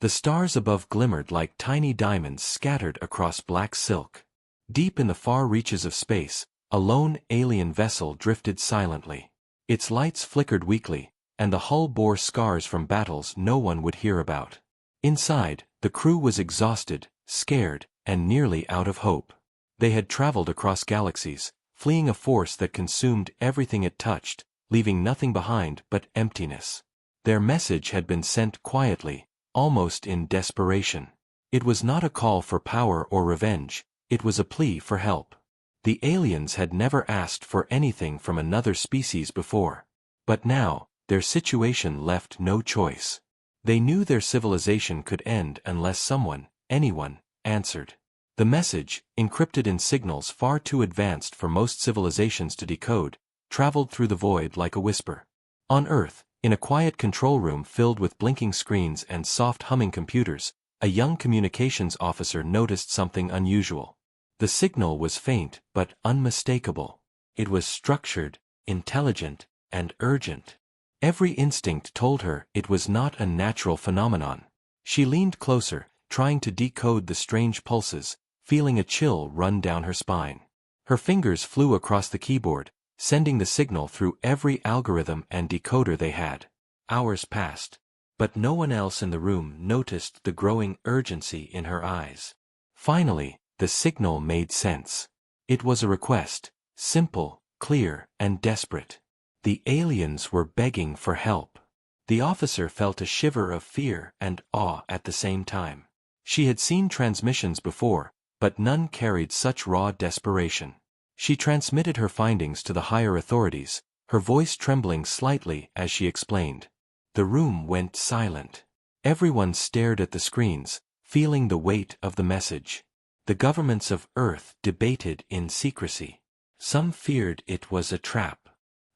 The stars above glimmered like tiny diamonds scattered across black silk. Deep in the far reaches of space, a lone alien vessel drifted silently. Its lights flickered weakly, and the hull bore scars from battles no one would hear about. Inside, the crew was exhausted, scared, and nearly out of hope. They had traveled across galaxies, fleeing a force that consumed everything it touched, leaving nothing behind but emptiness. Their message had been sent quietly, almost in desperation. It was not a call for power or revenge, it was a plea for help. The aliens had never asked for anything from another species before. But now, their situation left no choice. They knew their civilization could end unless someone, anyone, answered. The message, encrypted in signals far too advanced for most civilizations to decode, traveled through the void like a whisper. On Earth, in a quiet control room filled with blinking screens and soft humming computers, a young communications officer noticed something unusual. The signal was faint but unmistakable. It was structured, intelligent, and urgent. Every instinct told her it was not a natural phenomenon. She leaned closer, trying to decode the strange pulses, feeling a chill run down her spine. Her fingers flew across the keyboard, sending the signal through every algorithm and decoder they had. Hours passed, but no one else in the room noticed the growing urgency in her eyes. Finally, the signal made sense. It was a request, simple, clear, and desperate. The aliens were begging for help. The officer felt a shiver of fear and awe at the same time. She had seen transmissions before, but none carried such raw desperation. She transmitted her findings to the higher authorities, her voice trembling slightly as she explained. The room went silent. Everyone stared at the screens, feeling the weight of the message. The governments of Earth debated in secrecy. Some feared it was a trap.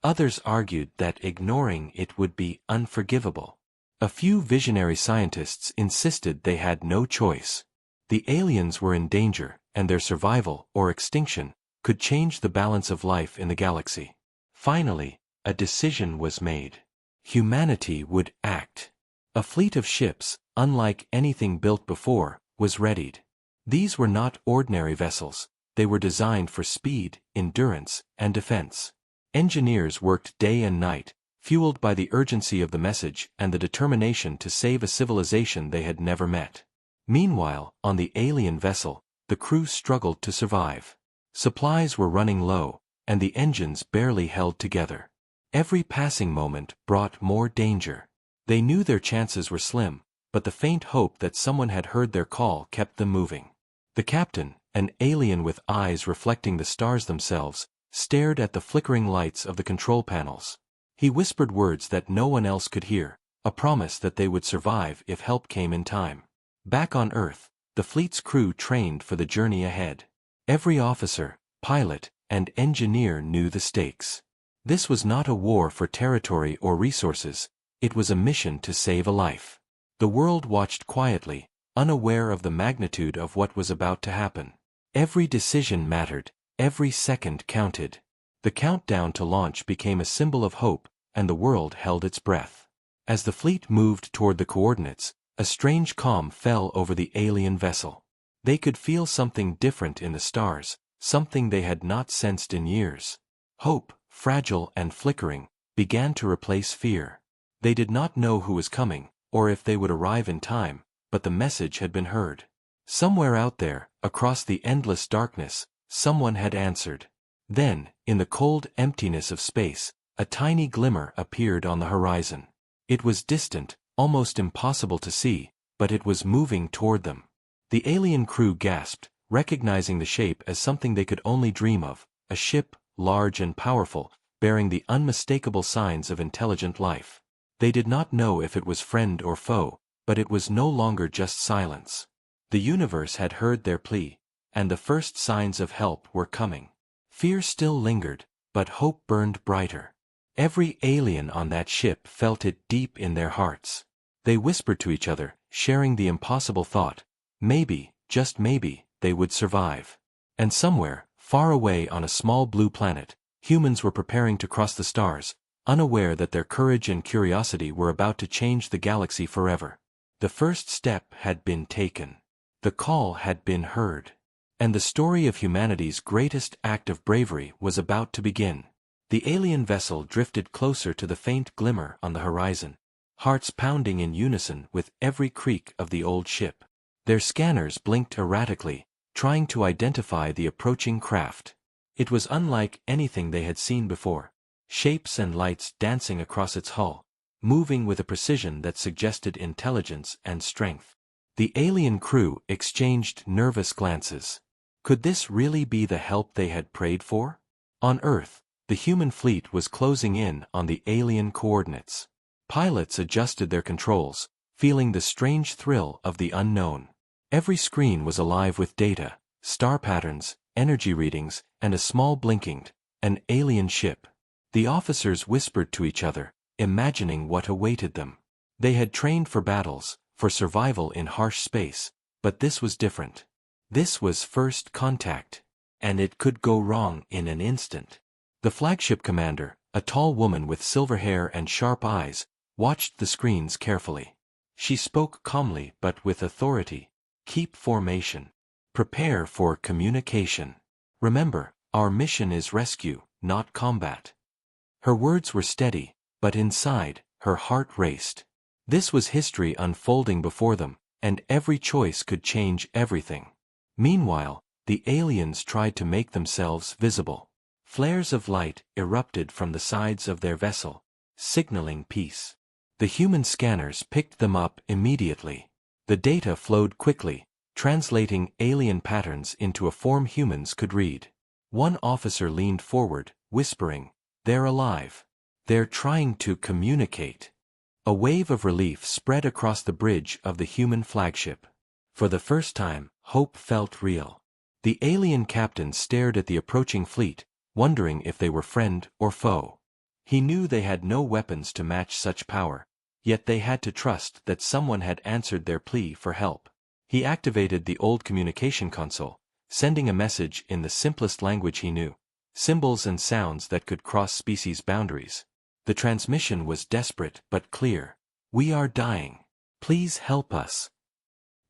Others argued that ignoring it would be unforgivable. A few visionary scientists insisted they had no choice. The aliens were in danger, and their survival, or extinction, could change the balance of life in the galaxy. Finally, a decision was made. Humanity would act. A fleet of ships, unlike anything built before, was readied. These were not ordinary vessels, they were designed for speed, endurance, and defense. Engineers worked day and night, fueled by the urgency of the message and the determination to save a civilization they had never met. Meanwhile, on the alien vessel, the crew struggled to survive. Supplies were running low, and the engines barely held together. Every passing moment brought more danger. They knew their chances were slim, but the faint hope that someone had heard their call kept them moving. The captain, an alien with eyes reflecting the stars themselves, stared at the flickering lights of the control panels. He whispered words that no one else could hear, a promise that they would survive if help came in time. Back on Earth, the fleet's crew trained for the journey ahead. Every officer, pilot, and engineer knew the stakes. This was not a war for territory or resources, it was a mission to save a life. The world watched quietly, unaware of the magnitude of what was about to happen. Every decision mattered, every second counted. The countdown to launch became a symbol of hope, and the world held its breath. As the fleet moved toward the coordinates, a strange calm fell over the alien vessel. They could feel something different in the stars, something they had not sensed in years. Hope, fragile and flickering, began to replace fear. They did not know who was coming, or if they would arrive in time, but the message had been heard. Somewhere out there, across the endless darkness, someone had answered. Then, in the cold emptiness of space, a tiny glimmer appeared on the horizon. It was distant, almost impossible to see, but it was moving toward them. The alien crew gasped, recognizing the shape as something they could only dream of, a ship, large and powerful, bearing the unmistakable signs of intelligent life. They did not know if it was friend or foe, but it was no longer just silence. The universe had heard their plea, and the first signs of help were coming. Fear still lingered, but hope burned brighter. Every alien on that ship felt it deep in their hearts. They whispered to each other, sharing the impossible thought, maybe, just maybe, they would survive. And somewhere, far away on a small blue planet, humans were preparing to cross the stars, unaware that their courage and curiosity were about to change the galaxy forever. The first step had been taken. The call had been heard. And the story of humanity's greatest act of bravery was about to begin. The alien vessel drifted closer to the faint glimmer on the horizon, hearts pounding in unison with every creak of the old ship. Their scanners blinked erratically, trying to identify the approaching craft. It was unlike anything they had seen before. Shapes and lights dancing across its hull, moving with a precision that suggested intelligence and strength. The alien crew exchanged nervous glances. Could this really be the help they had prayed for? On Earth, the human fleet was closing in on the alien coordinates. Pilots adjusted their controls, feeling the strange thrill of the unknown. Every screen was alive with data, star patterns, energy readings, and a small blinking, an alien ship. The officers whispered to each other, imagining what awaited them. They had trained for battles, for survival in harsh space, but this was different. This was first contact, and it could go wrong in an instant. The flagship commander, a tall woman with silver hair and sharp eyes, watched the screens carefully. She spoke calmly but with authority. Keep formation. Prepare for communication. Remember, our mission is rescue, not combat. Her words were steady, but inside, her heart raced. This was history unfolding before them, and every choice could change everything. Meanwhile, the aliens tried to make themselves visible. Flares of light erupted from the sides of their vessel, signaling peace. The human scanners picked them up immediately. The data flowed quickly, translating alien patterns into a form humans could read. One officer leaned forward, whispering, "They're alive. They're trying to communicate." A wave of relief spread across the bridge of the human flagship. For the first time, hope felt real. The alien captain stared at the approaching fleet, wondering if they were friend or foe. He knew they had no weapons to match such power, yet they had to trust that someone had answered their plea for help. He activated the old communication console, sending a message in the simplest language he knew, symbols and sounds that could cross species boundaries. The transmission was desperate but clear. "We are dying. Please help us."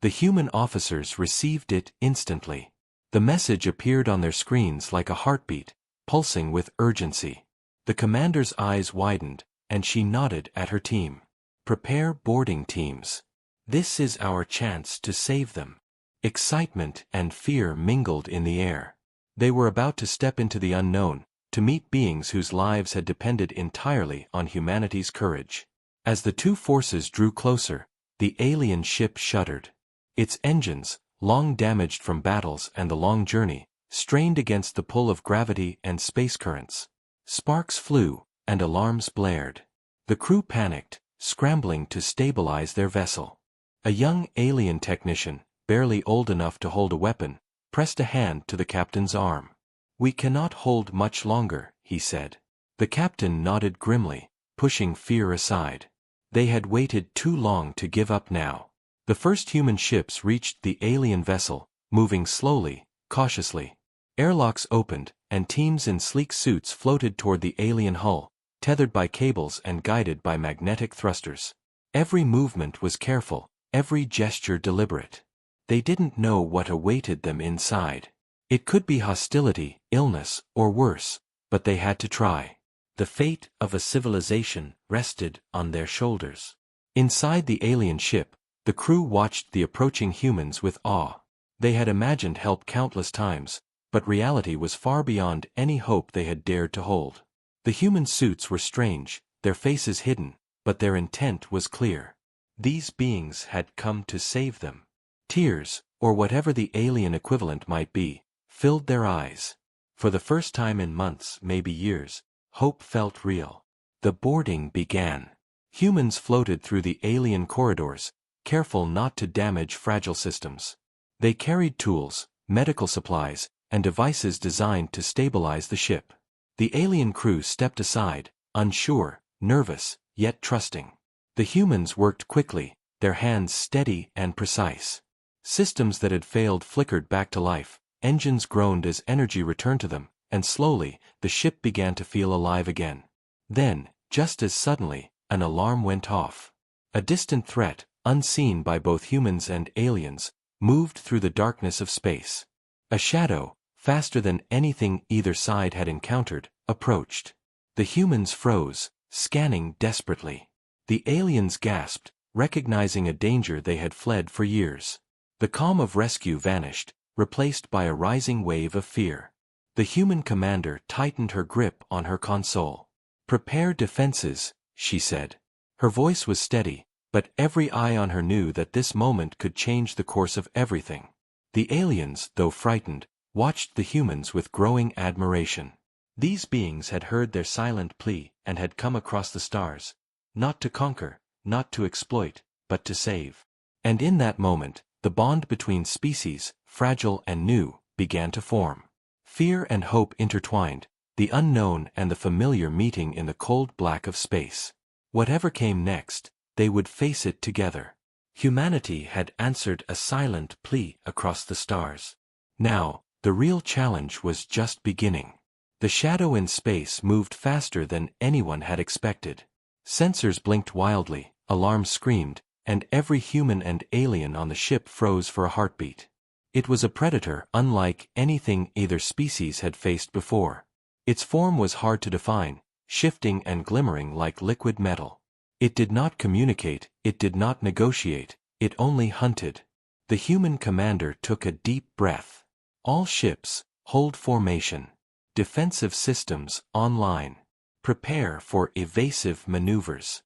The human officers received it instantly. The message appeared on their screens like a heartbeat, pulsing with urgency. The commander's eyes widened, and she nodded at her team. "Prepare boarding teams. This is our chance to save them." Excitement and fear mingled in the air. They were about to step into the unknown, to meet beings whose lives had depended entirely on humanity's courage. As the two forces drew closer, the alien ship shuddered. Its engines, long damaged from battles and the long journey, strained against the pull of gravity and space currents. Sparks flew, and alarms blared. The crew panicked, scrambling to stabilize their vessel. A young alien technician, barely old enough to hold a weapon, pressed a hand to the captain's arm. "We cannot hold much longer," he said. The captain nodded grimly, pushing fear aside. They had waited too long to give up now. The first human ships reached the alien vessel, moving slowly, cautiously. Airlocks opened, and teams in sleek suits floated toward the alien hull, tethered by cables and guided by magnetic thrusters. Every movement was careful, every gesture deliberate. They didn't know what awaited them inside. It could be hostility, illness, or worse, but they had to try. The fate of a civilization rested on their shoulders. Inside the alien ship, the crew watched the approaching humans with awe. They had imagined help countless times, but reality was far beyond any hope they had dared to hold. The human suits were strange, their faces hidden, but their intent was clear. These beings had come to save them. Tears, or whatever the alien equivalent might be, filled their eyes. For the first time in months, maybe years, hope felt real. The boarding began. Humans floated through the alien corridors, careful not to damage fragile systems. They carried tools, medical supplies, and devices designed to stabilize the ship. The alien crew stepped aside, unsure, nervous, yet trusting. The humans worked quickly, their hands steady and precise. Systems that had failed flickered back to life, engines groaned as energy returned to them, and slowly, the ship began to feel alive again. Then, just as suddenly, an alarm went off. A distant threat, unseen by both humans and aliens, moved through the darkness of space. A shadow, faster than anything either side had encountered, approached. The humans froze, scanning desperately. The aliens gasped, recognizing a danger they had fled for years. The calm of rescue vanished, replaced by a rising wave of fear. The human commander tightened her grip on her console. "Prepare defenses," she said. Her voice was steady, but every eye on her knew that this moment could change the course of everything. The aliens, though frightened, watched the humans with growing admiration. These beings had heard their silent plea and had come across the stars, not to conquer, not to exploit, but to save. And in that moment, the bond between species, fragile and new, began to form. Fear and hope intertwined, the unknown and the familiar meeting in the cold black of space. Whatever came next, they would face it together. Humanity had answered a silent plea across the stars. Now, the real challenge was just beginning. The shadow in space moved faster than anyone had expected. Sensors blinked wildly, alarms screamed, and every human and alien on the ship froze for a heartbeat. It was a predator unlike anything either species had faced before. Its form was hard to define, shifting and glimmering like liquid metal. It did not communicate, it did not negotiate, it only hunted. The human commander took a deep breath. "All ships, hold formation. Defensive systems, online. Prepare for evasive maneuvers."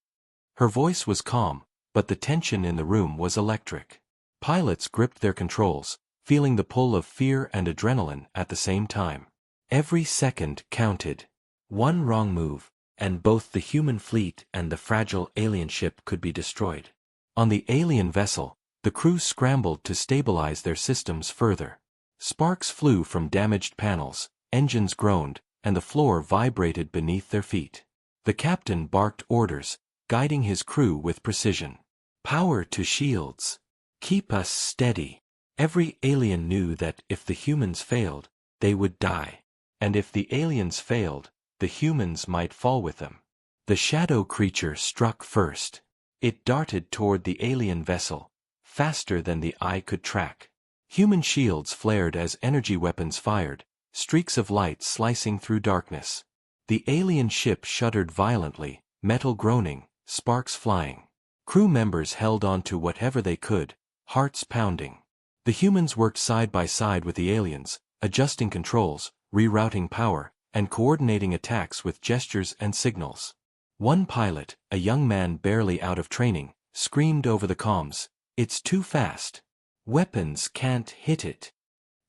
Her voice was calm, but the tension in the room was electric. Pilots gripped their controls, feeling the pull of fear and adrenaline at the same time. Every second counted. One wrong move, and both the human fleet and the fragile alien ship could be destroyed. On the alien vessel, the crew scrambled to stabilize their systems further. Sparks flew from damaged panels, engines groaned, and the floor vibrated beneath their feet. The captain barked orders, guiding his crew with precision. "Power to shields. Keep us steady." Every alien knew that if the humans failed, they would die. And if the aliens failed, the humans might fall with them. The shadow creature struck first. It darted toward the alien vessel, faster than the eye could track. Human shields flared as energy weapons fired, streaks of light slicing through darkness. The alien ship shuddered violently, metal groaning, sparks flying. Crew members held on to whatever they could, hearts pounding. The humans worked side by side with the aliens, adjusting controls, rerouting power, and coordinating attacks with gestures and signals. One pilot, a young man barely out of training, screamed over the comms, "It's too fast. Weapons can't hit it."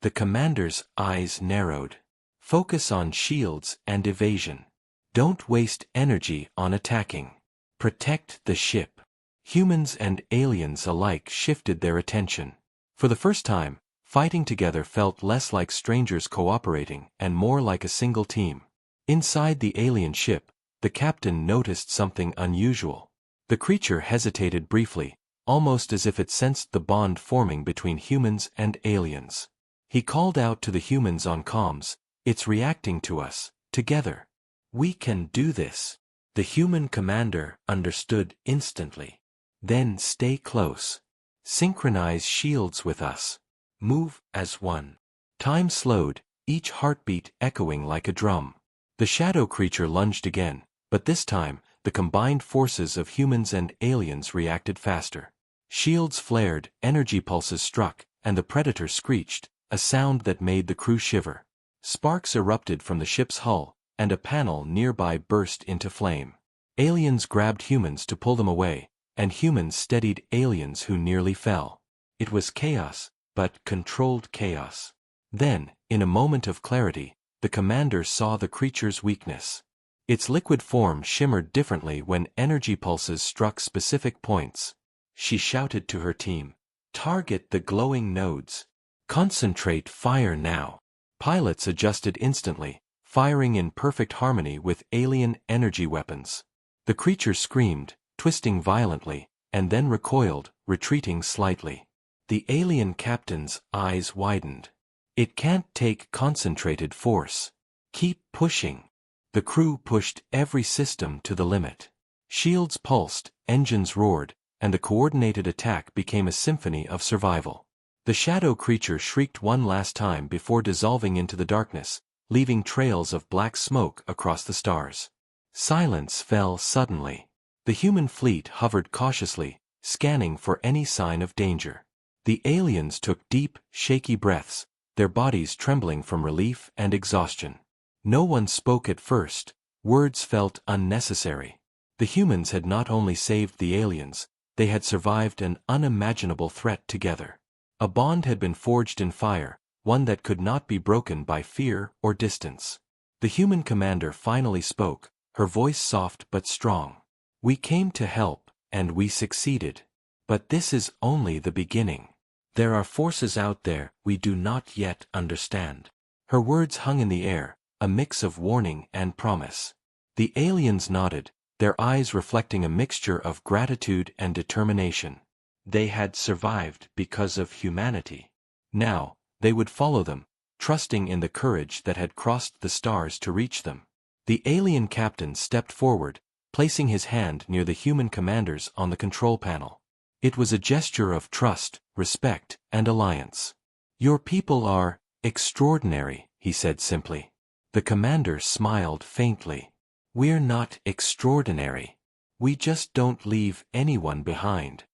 The commander's eyes narrowed. "Focus on shields and evasion. Don't waste energy on attacking. Protect the ship." Humans and aliens alike shifted their attention. For the first time, fighting together felt less like strangers cooperating and more like a single team. Inside the alien ship, the captain noticed something unusual. The creature hesitated briefly, almost as if it sensed the bond forming between humans and aliens. He called out to the humans on comms, "It's reacting to us, together. We can do this." The human commander understood instantly. "Then stay close. Synchronize shields with us. Move as one." Time slowed, each heartbeat echoing like a drum. The shadow creature lunged again, but this time, the combined forces of humans and aliens reacted faster. Shields flared, energy pulses struck, and the predator screeched, a sound that made the crew shiver. Sparks erupted from the ship's hull, and a panel nearby burst into flame. Aliens grabbed humans to pull them away, and humans steadied aliens who nearly fell. It was chaos, but controlled chaos. Then, in a moment of clarity, the commander saw the creature's weakness. Its liquid form shimmered differently when energy pulses struck specific points. She shouted to her team, "Target the glowing nodes. Concentrate fire now." Pilots adjusted instantly, firing in perfect harmony with alien energy weapons. The creature screamed, twisting violently, and then recoiled, retreating slightly. The alien captain's eyes widened. "It can't take concentrated force. Keep pushing." The crew pushed every system to the limit. Shields pulsed, engines roared, and the coordinated attack became a symphony of survival. The shadow creature shrieked one last time before dissolving into the darkness, leaving trails of black smoke across the stars. Silence fell suddenly. The human fleet hovered cautiously, scanning for any sign of danger. The aliens took deep, shaky breaths, their bodies trembling from relief and exhaustion. No one spoke at first. Words felt unnecessary. The humans had not only saved the aliens, they had survived an unimaginable threat together. A bond had been forged in fire, one that could not be broken by fear or distance. The human commander finally spoke, her voice soft but strong. "We came to help, and we succeeded. But this is only the beginning. There are forces out there we do not yet understand." Her words hung in the air, a mix of warning and promise. The aliens nodded, their eyes reflecting a mixture of gratitude and determination. They had survived because of humanity. Now, they would follow them, trusting in the courage that had crossed the stars to reach them. The alien captain stepped forward, placing his hand near the human commanders on the control panel. It was a gesture of trust, respect, and alliance. "Your people are extraordinary," he said simply. The commander smiled faintly. "We're not extraordinary. We just don't leave anyone behind."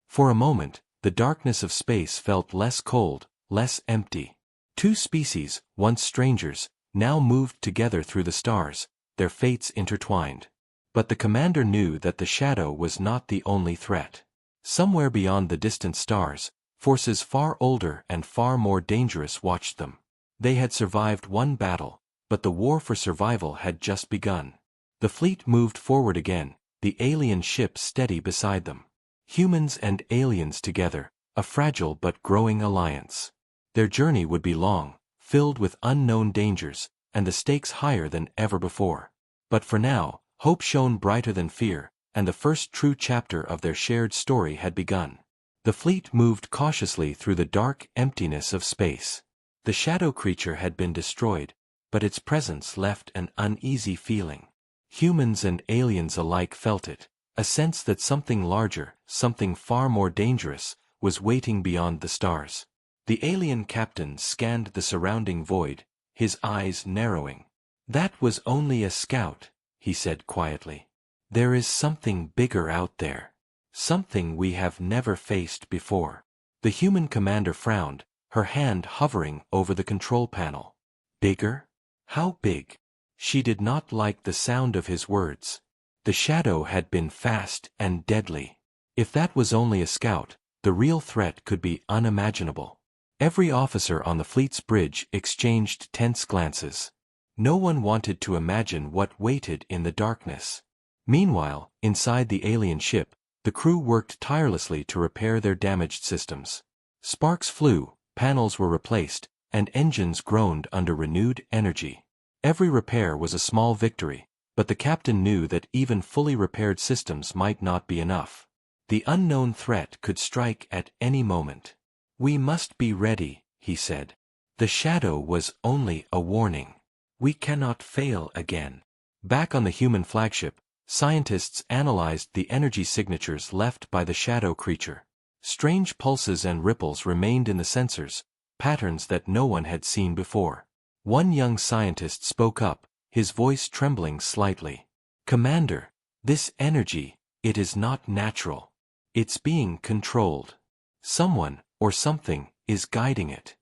For a moment, the darkness of space felt less cold, less empty. Two species, once strangers, now moved together through the stars, their fates intertwined. But the commander knew that the shadow was not the only threat. Somewhere beyond the distant stars, forces far older and far more dangerous watched them. They had survived one battle, but the war for survival had just begun. The fleet moved forward again, the alien ship steady beside them. Humans and aliens together, a fragile but growing alliance. Their journey would be long, filled with unknown dangers, and the stakes higher than ever before. But for now, hope shone brighter than fear, and the first true chapter of their shared story had begun. The fleet moved cautiously through the dark emptiness of space. The shadow creature had been destroyed, but its presence left an uneasy feeling. Humans and aliens alike felt it, a sense that something larger, something far more dangerous, was waiting beyond the stars. The alien captain scanned the surrounding void, his eyes narrowing. "That was only a scout," he said quietly. "There is something bigger out there. Something we have never faced before." The human commander frowned, her hand hovering over the control panel. "Bigger? How big?" She did not like the sound of his words. The shadow had been fast and deadly. If that was only a scout, the real threat could be unimaginable. Every officer on the fleet's bridge exchanged tense glances. No one wanted to imagine what waited in the darkness. Meanwhile, inside the alien ship, the crew worked tirelessly to repair their damaged systems. Sparks flew, panels were replaced, and engines groaned under renewed energy. Every repair was a small victory, but the captain knew that even fully repaired systems might not be enough. The unknown threat could strike at any moment. "We must be ready," he said. "The shadow was only a warning. We cannot fail again." Back on the human flagship, scientists analyzed the energy signatures left by the shadow creature. Strange pulses and ripples remained in the sensors, patterns that no one had seen before. One young scientist spoke up, his voice trembling slightly. "Commander, this energy, it is not natural. It's being controlled. Someone, or something, is guiding it."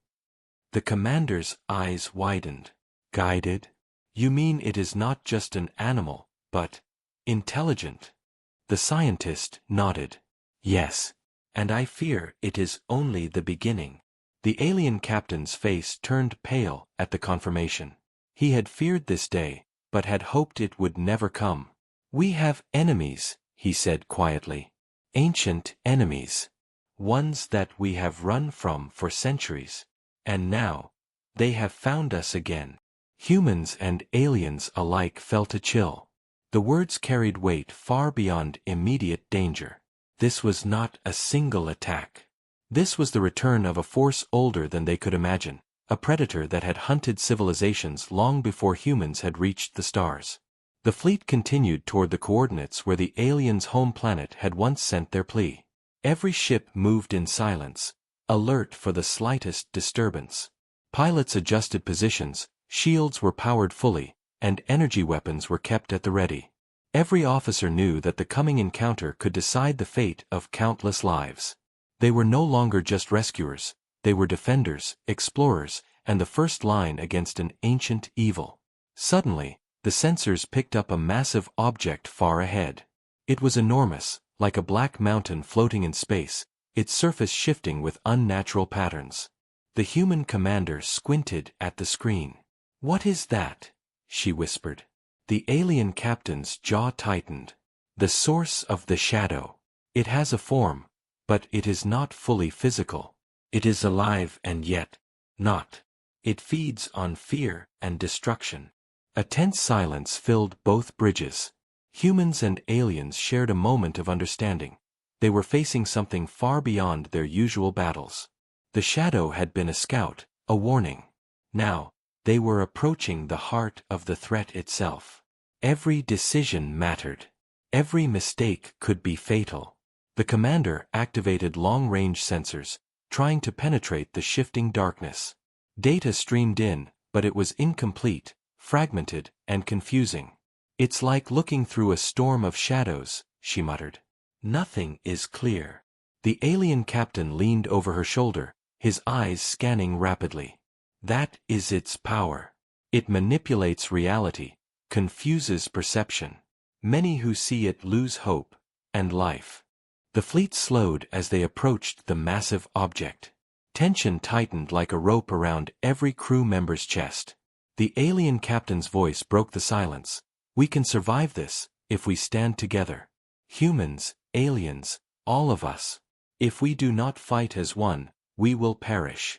The commander's eyes widened. "Guided? You mean it is not just an animal, but intelligent?" The scientist nodded. "Yes. And I fear it is only the beginning." The alien captain's face turned pale at the confirmation. He had feared this day, but had hoped it would never come. "We have enemies," he said quietly. "Ancient enemies. Ones that we have run from for centuries. And now, they have found us again." Humans and aliens alike felt a chill. The words carried weight far beyond immediate danger. This was not a single attack. This was the return of a force older than they could imagine, a predator that had hunted civilizations long before humans had reached the stars. The fleet continued toward the coordinates where the aliens' home planet had once sent their Plea. Every ship moved in silence, alert for the slightest disturbance. Pilots adjusted positions, shields were powered fully, and energy weapons were kept at the ready. Every officer knew that the coming encounter could decide the fate of countless lives. They were no longer just rescuers, they were defenders, explorers, and the first line against an ancient evil. Suddenly, the sensors picked up a massive object far ahead. It was enormous, like a black mountain floating in space, its surface shifting with unnatural patterns. The human commander squinted at the screen. "What is that?" she whispered. The alien captain's jaw tightened. "The source of the shadow. It has a form, but it is not fully physical. It is alive and yet not. It feeds on fear and destruction." A tense silence filled both bridges. Humans and aliens shared a moment of understanding. They were facing something far beyond their usual battles. The shadow had been a scout, a warning. Now, they were approaching the heart of the threat itself. Every decision mattered. Every mistake could be fatal. The commander activated long-range sensors, trying to penetrate the shifting darkness. Data streamed in, but it was incomplete, fragmented, and confusing. "It's like looking through a storm of shadows," she muttered. "Nothing is clear." The alien captain leaned over her shoulder, his eyes scanning rapidly. "That is its power. It manipulates reality, confuses perception. Many who see it lose hope and life." The fleet slowed as they approached the massive object. Tension tightened like a rope around every crew member's chest. The alien captain's voice broke the silence. "We can survive this, if we stand together. Humans, aliens, all of us. If we do not fight as one, we will perish."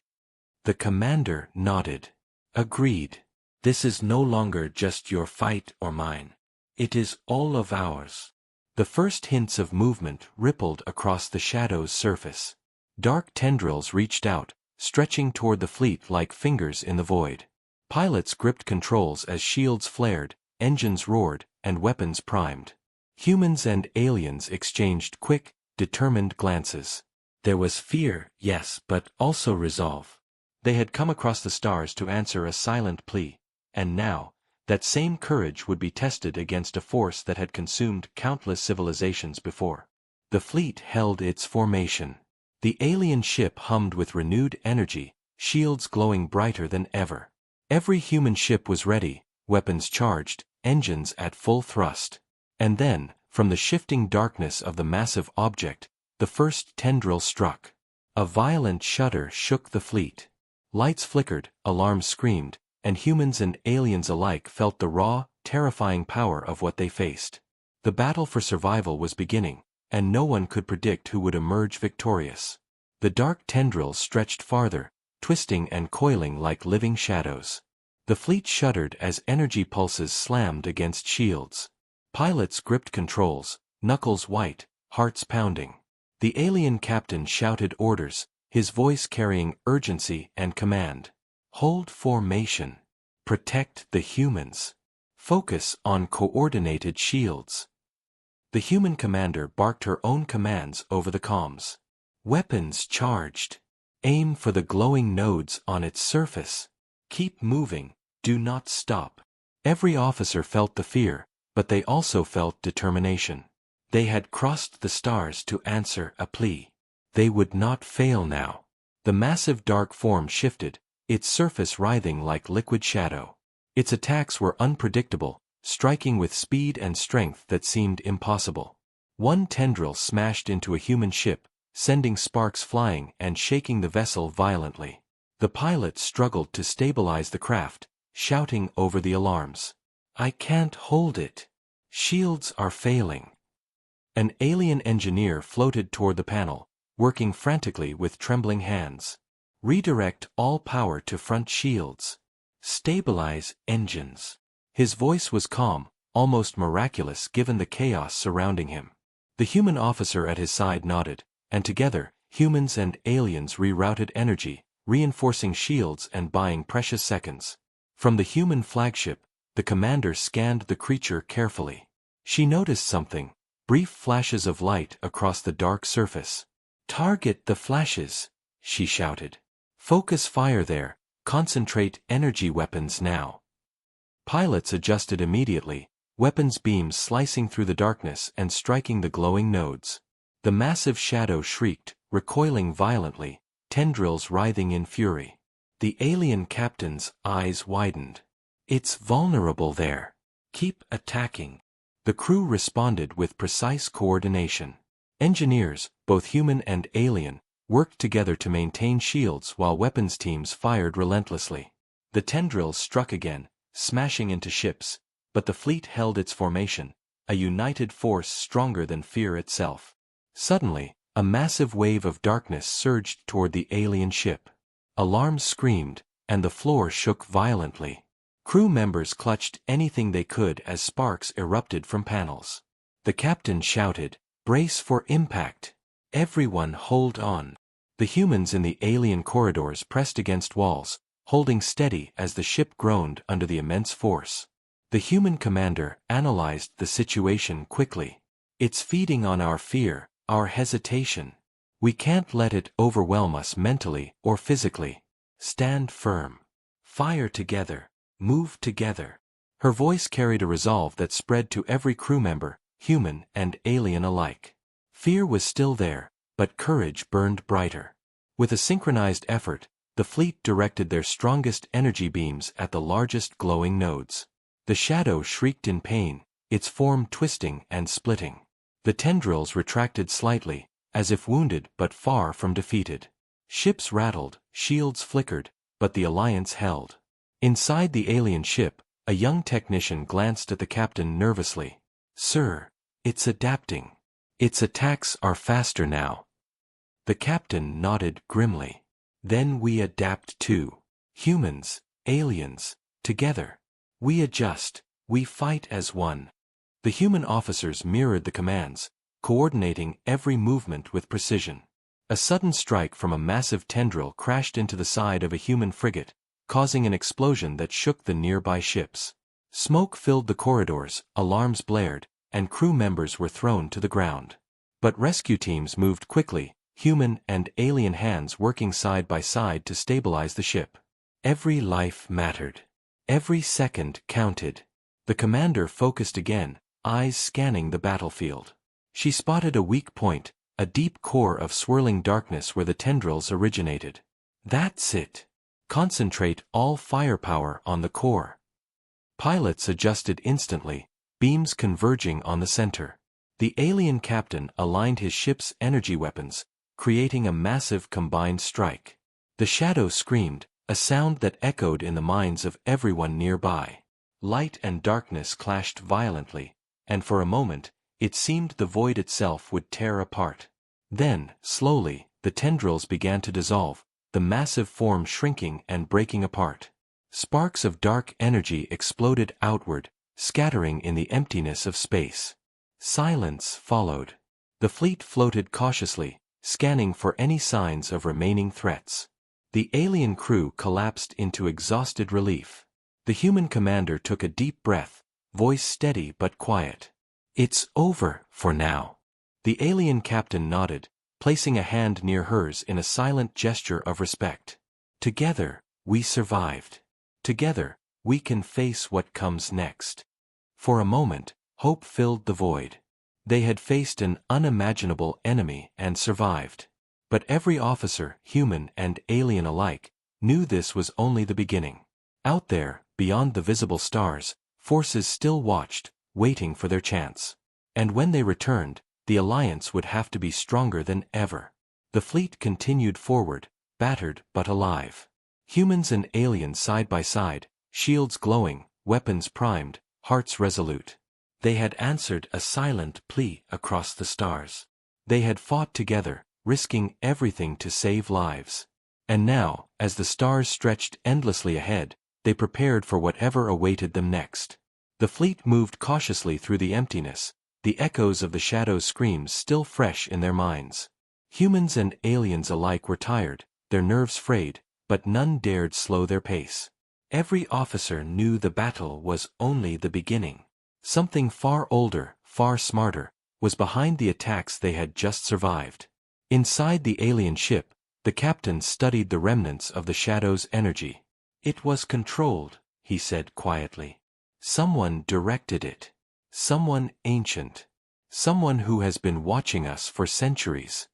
The commander nodded. "Agreed. This is no longer just your fight or mine. It is all of ours." The first hints of movement rippled across the shadow's surface. Dark tendrils reached out, stretching toward the fleet like fingers in the void. Pilots gripped controls as shields flared, engines roared, and weapons primed. Humans and aliens exchanged quick, determined glances. There was fear, yes, but also resolve. They had come across the stars to answer a silent plea, and now, that same courage would be tested against a force that had consumed countless civilizations before. The fleet held its formation. The alien ship hummed with renewed energy, shields glowing brighter than ever. Every human ship was ready, weapons charged, engines at full thrust. And then, from the shifting darkness of the massive object, the first tendril struck. A violent shudder shook the fleet. Lights flickered, alarms screamed, and humans and aliens alike felt the raw, terrifying power of what they faced. The battle for survival was beginning, and no one could predict who would emerge victorious. The dark tendrils stretched farther, twisting and coiling like living shadows. The fleet shuddered as energy pulses slammed against shields. Pilots gripped controls, knuckles white, hearts pounding. The alien captain shouted orders, his voice carrying urgency and command. "Hold formation. Protect the humans. Focus on coordinated shields." The human commander barked her own commands over the comms. "Weapons charged. Aim for the glowing nodes on its surface. Keep moving, do not stop." Every officer felt the fear, but they also felt determination. They had crossed the stars to answer a plea. They would not fail now. The massive dark form shifted, its surface writhing like liquid shadow. Its attacks were unpredictable, striking with speed and strength that seemed impossible. One tendril smashed into a human ship, sending sparks flying and shaking the vessel violently. The pilot struggled to stabilize the craft, shouting over the alarms. "I can't hold it. Shields are failing." An alien engineer floated toward the panel, working frantically with trembling hands. "Redirect all power to front shields. Stabilize engines." His voice was calm, almost miraculous given the chaos surrounding him. The human officer at his side nodded, and together, humans and aliens rerouted energy, reinforcing shields and buying precious seconds. From the human flagship, the commander scanned the creature carefully. She noticed something, brief flashes of light across the dark surface. "Target the flashes," she shouted. "Focus fire there, concentrate energy weapons now." Pilots adjusted immediately, weapons beams slicing through the darkness and striking the glowing nodes. The massive shadow shrieked, recoiling violently, tendrils writhing in fury. The alien captain's eyes widened. "It's vulnerable there. Keep attacking." The crew responded with precise coordination. Engineers, both human and alien, worked together to maintain shields while weapons teams fired relentlessly. The tendrils struck again, smashing into ships, but the fleet held its formation, a united force stronger than fear itself. Suddenly, a massive wave of darkness surged toward the alien ship. Alarms screamed, and the floor shook violently. Crew members clutched anything they could as sparks erupted from panels. The captain shouted, "Brace for impact! Everyone hold on!" The humans in the alien corridors pressed against walls, holding steady as the ship groaned under the immense force. The human commander analyzed the situation quickly. "It's feeding on our fear, our hesitation. We can't let it overwhelm us mentally or physically. Stand firm. Fire together. Move together." Her voice carried a resolve that spread to every crew member, human and alien alike. Fear was still there, but courage burned brighter. With a synchronized effort, the fleet directed their strongest energy beams at the largest glowing nodes. The shadow shrieked in pain, its form twisting and splitting. The tendrils retracted slightly, as if wounded but far from defeated. Ships rattled, shields flickered, but the alliance held. Inside the alien ship, a young technician glanced at the captain nervously. "Sir, it's adapting. Its attacks are faster now." The captain nodded grimly. "Then we adapt too. Humans, aliens, together. We adjust, we fight as one." The human officers mirrored the commands, coordinating every movement with precision. A sudden strike from a massive tendril crashed into the side of a human frigate, causing an explosion that shook the nearby ships. Smoke filled the corridors, alarms blared, and crew members were thrown to the ground. But rescue teams moved quickly, human and alien hands working side by side to stabilize the ship. Every life mattered. Every second counted. The commander focused again, eyes scanning the battlefield. She spotted a weak point, a deep core of swirling darkness where the tendrils originated. "That's it. Concentrate all firepower on the core." Pilots adjusted instantly, beams converging on the center. The alien captain aligned his ship's energy weapons, creating a massive combined strike. The shadow screamed, a sound that echoed in the minds of everyone nearby. Light and darkness clashed violently, and for a moment, it seemed the void itself would tear apart. Then, slowly, the tendrils began to dissolve, the massive form shrinking and breaking apart. Sparks of dark energy exploded outward, scattering in the emptiness of space. Silence followed. The fleet floated cautiously, scanning for any signs of remaining threats. The alien crew collapsed into exhausted relief. The human commander took a deep breath, voice steady but quiet. "It's over for now." The alien captain nodded, placing a hand near hers in a silent gesture of respect. "Together, we survived. Together, we can face what comes next." For a moment, hope filled the void. They had faced an unimaginable enemy and survived. But every officer, human and alien alike, knew this was only the beginning. Out there, beyond the visible stars, forces still watched, waiting for their chance. And when they returned, the alliance would have to be stronger than ever. The fleet continued forward, battered but alive. Humans and aliens side by side, shields glowing, weapons primed, hearts resolute. They had answered a silent plea across the stars. They had fought together, risking everything to save lives. And now, as the stars stretched endlessly ahead, they prepared for whatever awaited them next. The fleet moved cautiously through the emptiness, the echoes of the shadow's screams still fresh in their minds. Humans and aliens alike were tired, their nerves frayed, but none dared slow their pace. Every officer knew the battle was only the beginning. Something far older, far smarter, was behind the attacks they had just survived. Inside the alien ship, the captain studied the remnants of the shadow's energy. It was controlled, he said quietly. Someone directed it. Someone ancient. Someone who has been watching us for centuries.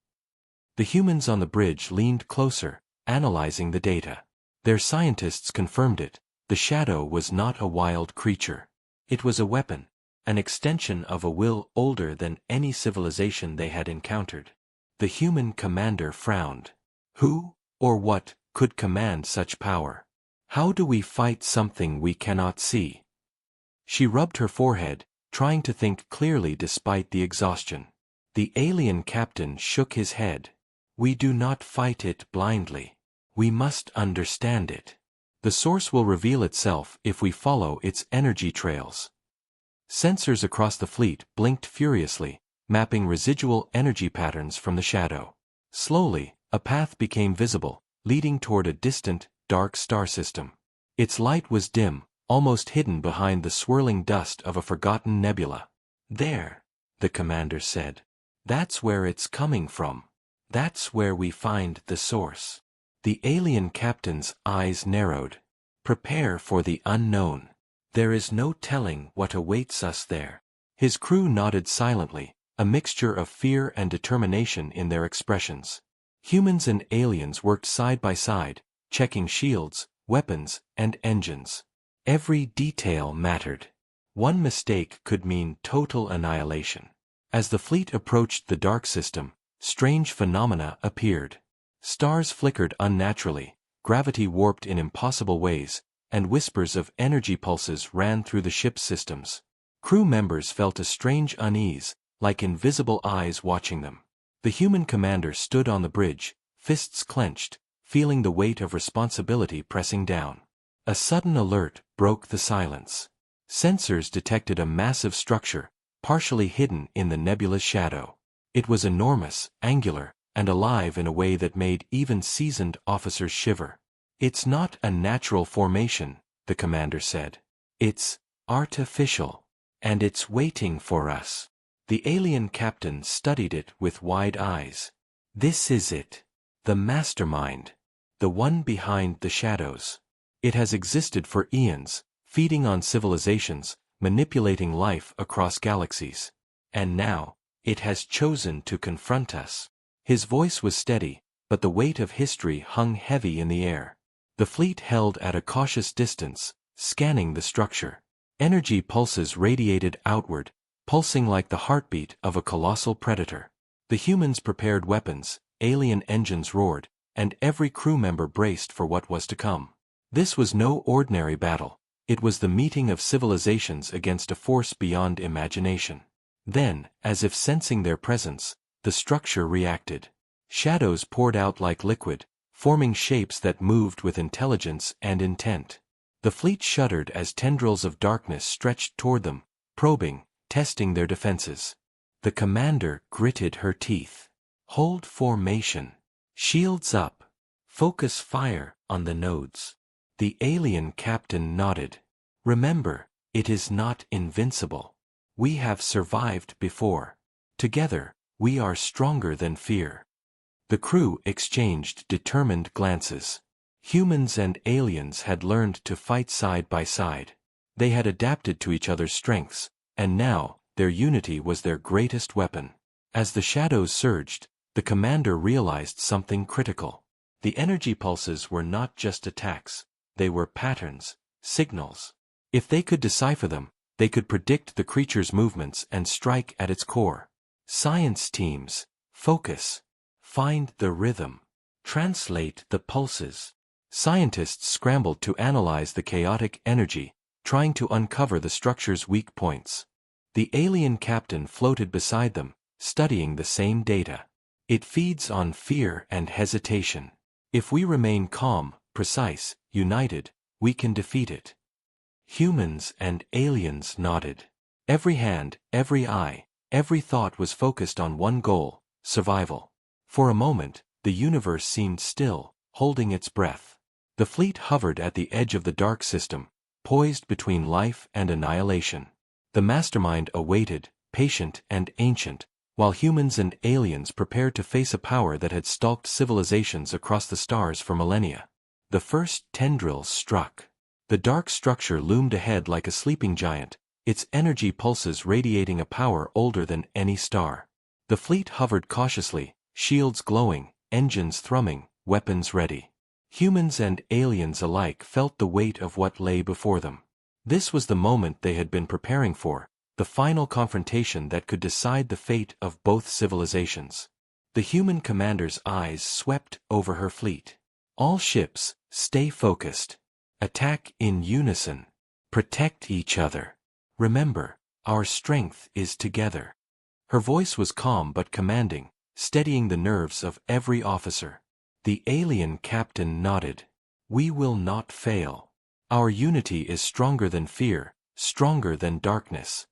The humans on the bridge leaned closer, analyzing the data. Their scientists confirmed it. The shadow was not a wild creature. It was a weapon, an extension of a will older than any civilization they had encountered. The human commander frowned. Who, or what, could command such power? How do we fight something we cannot see? She rubbed her forehead, trying to think clearly despite the exhaustion. The alien captain shook his head. We do not fight it blindly. We must understand it. The source will reveal itself if we follow its energy trails. Sensors across the fleet blinked furiously, mapping residual energy patterns from the shadow. Slowly, a path became visible, leading toward a distant, dark star system. Its light was dim, almost hidden behind the swirling dust of a forgotten nebula. There, the commander said. That's where it's coming from. That's where we find the source. The alien captain's eyes narrowed. Prepare for the unknown. There is no telling what awaits us there. His crew nodded silently, a mixture of fear and determination in their expressions. Humans and aliens worked side by side, checking shields, weapons, and engines. Every detail mattered. One mistake could mean total annihilation. As the fleet approached the dark system, strange phenomena appeared. Stars flickered unnaturally, gravity warped in impossible ways, and whispers of energy pulses ran through the ship's systems. Crew members felt a strange unease, like invisible eyes watching them. The human commander stood on the bridge, fists clenched, feeling the weight of responsibility pressing down. A sudden alert broke the silence. Sensors detected a massive structure, partially hidden in the nebula's shadow. It was enormous, angular, and alive in a way that made even seasoned officers shiver. It's not a natural formation, the commander said. It's artificial. And it's waiting for us. The alien captain studied it with wide eyes. This is it. The mastermind. The one behind the shadows. It has existed for eons, feeding on civilizations, manipulating life across galaxies. And now, it has chosen to confront us. His voice was steady, but the weight of history hung heavy in the air. The fleet held at a cautious distance, scanning the structure. Energy pulses radiated outward, pulsing like the heartbeat of a colossal predator. The humans prepared weapons, alien engines roared, and every crew member braced for what was to come. This was no ordinary battle. It was the meeting of civilizations against a force beyond imagination. Then, as if sensing their presence, the structure reacted. Shadows poured out like liquid, forming shapes that moved with intelligence and intent. The fleet shuddered as tendrils of darkness stretched toward them, probing, testing their defenses. The commander gritted her teeth. Hold formation. Shields up. Focus fire on the nodes. The alien captain nodded. Remember, it is not invincible. We have survived before. Together, we are stronger than fear. The crew exchanged determined glances. Humans and aliens had learned to fight side by side. They had adapted to each other's strengths, and now, their unity was their greatest weapon. As the shadows surged, the commander realized something critical. The energy pulses were not just attacks, they were patterns, signals. If they could decipher them, they could predict the creature's movements and strike at its core. Science teams, focus. Find the rhythm. Translate the pulses. Scientists scrambled to analyze the chaotic energy, trying to uncover the structure's weak points. The alien captain floated beside them, studying the same data. It feeds on fear and hesitation. If we remain calm, precise, united, we can defeat it. Humans and aliens nodded. Every hand, every eye, every thought was focused on one goal, survival. For a moment, the universe seemed still, holding its breath. The fleet hovered at the edge of the dark system, poised between life and annihilation. The mastermind awaited, patient and ancient, while humans and aliens prepared to face a power that had stalked civilizations across the stars for millennia. The first tendrils struck. The dark structure loomed ahead like a sleeping giant, its energy pulses radiating a power older than any star. The fleet hovered cautiously, shields glowing, engines thrumming, weapons ready. Humans and aliens alike felt the weight of what lay before them. This was the moment they had been preparing for, the final confrontation that could decide the fate of both civilizations. The human commander's eyes swept over her fleet. All ships, stay focused. Attack in unison. Protect each other. Remember, our strength is together. Her voice was calm but commanding, steadying the nerves of every officer. The alien captain nodded. We will not fail. Our unity is stronger than fear, stronger than darkness.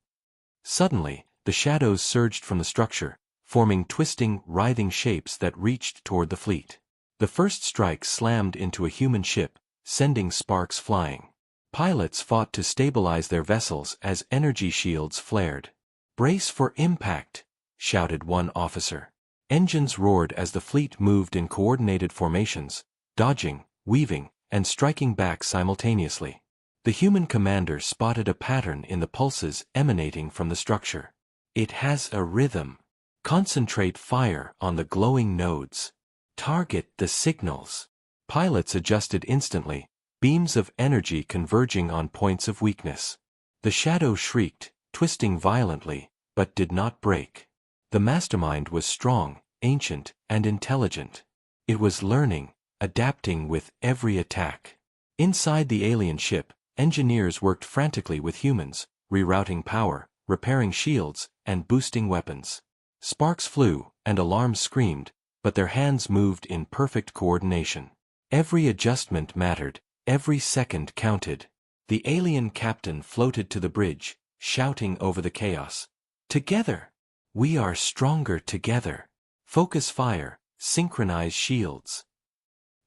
Suddenly, the shadows surged from the structure, forming twisting, writhing shapes that reached toward the fleet. The first strike slammed into a human ship, sending sparks flying. Pilots fought to stabilize their vessels as energy shields flared. "Brace for impact," shouted one officer. Engines roared as the fleet moved in coordinated formations, dodging, weaving, and striking back simultaneously. The human commander spotted a pattern in the pulses emanating from the structure. It has a rhythm. Concentrate fire on the glowing nodes. Target the signals. Pilots adjusted instantly, beams of energy converging on points of weakness. The shadow shrieked, twisting violently, but did not break. The mastermind was strong, ancient, and intelligent. It was learning, adapting with every attack. Inside the alien ship, engineers worked frantically with humans, rerouting power, repairing shields, and boosting weapons. Sparks flew, and alarms screamed, but their hands moved in perfect coordination. Every adjustment mattered, every second counted. The alien captain floated to the bridge, shouting over the chaos. Together! We are stronger together. Focus fire, synchronize shields.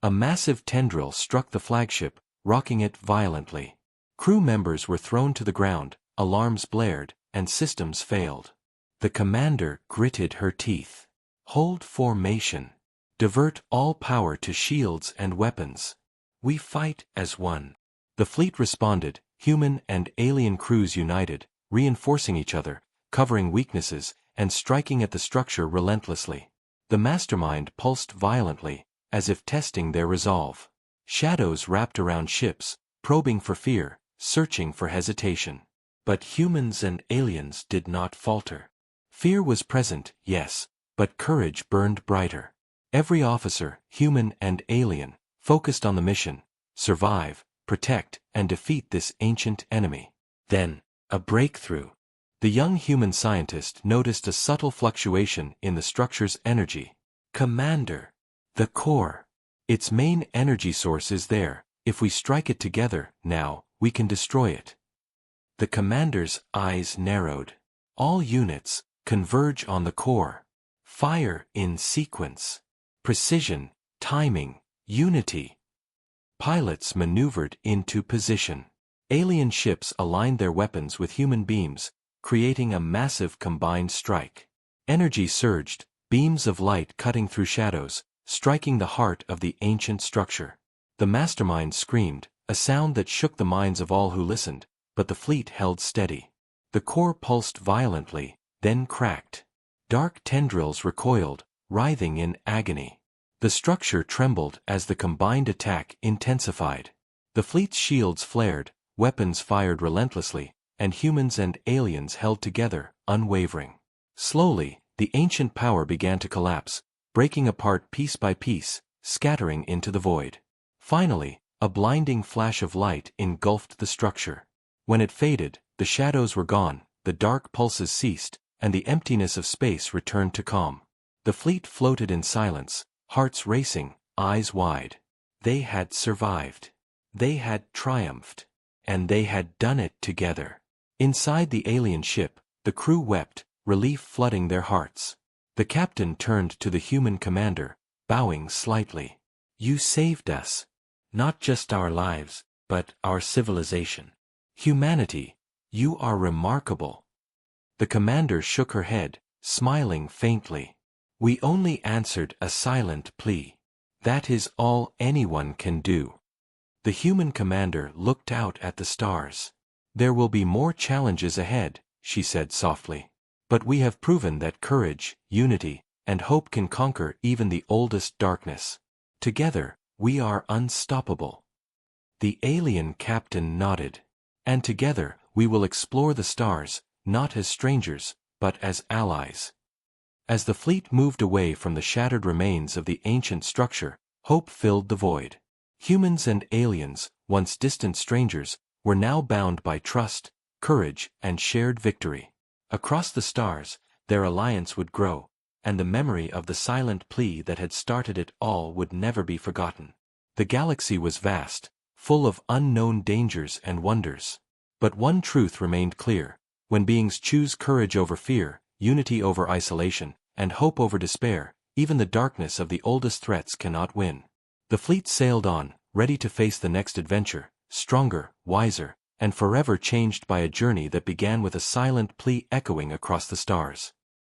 A massive tendril struck the flagship, rocking it violently. Crew members were thrown to the ground, alarms blared, and systems failed. The commander gritted her teeth. Hold formation. Divert all power to shields and weapons. We fight as one. The fleet responded, human and alien crews united, reinforcing each other, covering weaknesses, and striking at the structure relentlessly. The mastermind pulsed violently, as if testing their resolve. Shadows wrapped around ships, probing for fear, searching for hesitation. But humans and aliens did not falter. Fear was present, yes, but courage burned brighter. Every officer, human and alien, focused on the mission: survive, protect, and defeat this ancient enemy. Then, a breakthrough. The young human scientist noticed a subtle fluctuation in the structure's energy. Commander, the core. Its main energy source is there. If we strike it together, now, we can destroy it. The commander's eyes narrowed. All units, converge on the core. Fire in sequence. Precision, timing, unity. Pilots maneuvered into position. Alien ships aligned their weapons with human beams, creating a massive combined strike. Energy surged, beams of light cutting through shadows, striking the heart of the ancient structure. The mastermind screamed, a sound that shook the minds of all who listened, but the fleet held steady. The core pulsed violently, then cracked. Dark tendrils recoiled, writhing in agony. The structure trembled as the combined attack intensified. The fleet's shields flared, weapons fired relentlessly, and humans and aliens held together, unwavering. Slowly, the ancient power began to collapse, breaking apart piece by piece, scattering into the void. Finally, a blinding flash of light engulfed the structure. When it faded, the shadows were gone, the dark pulses ceased, and the emptiness of space returned to calm. The fleet floated in silence, hearts racing, eyes wide. They had survived. They had triumphed. And they had done it together. Inside the alien ship, the crew wept, relief flooding their hearts. The captain turned to the human commander, bowing slightly. You saved us. Not just our lives, but our civilization. Humanity, you are remarkable. The commander shook her head, smiling faintly. "We only answered a silent plea. That is all anyone can do." The human commander looked out at the stars. "There will be more challenges ahead," she said softly. "But we have proven that courage, unity, and hope can conquer even the oldest darkness. Together, we are unstoppable." The alien captain nodded. "And together, we will explore the stars, not as strangers, but as allies." As the fleet moved away from the shattered remains of the ancient structure, hope filled the void. Humans and aliens, once distant strangers, were now bound by trust, courage, and shared victory. Across the stars, their alliance would grow, and the memory of the silent plea that had started it all would never be forgotten. The galaxy was vast, full of unknown dangers and wonders. But one truth remained clear: when beings choose courage over fear, unity over isolation, and hope over despair, even the darkness of the oldest threats cannot win. The fleet sailed on, ready to face the next adventure, stronger, wiser, and forever changed by a journey that began with a silent plea echoing across the stars.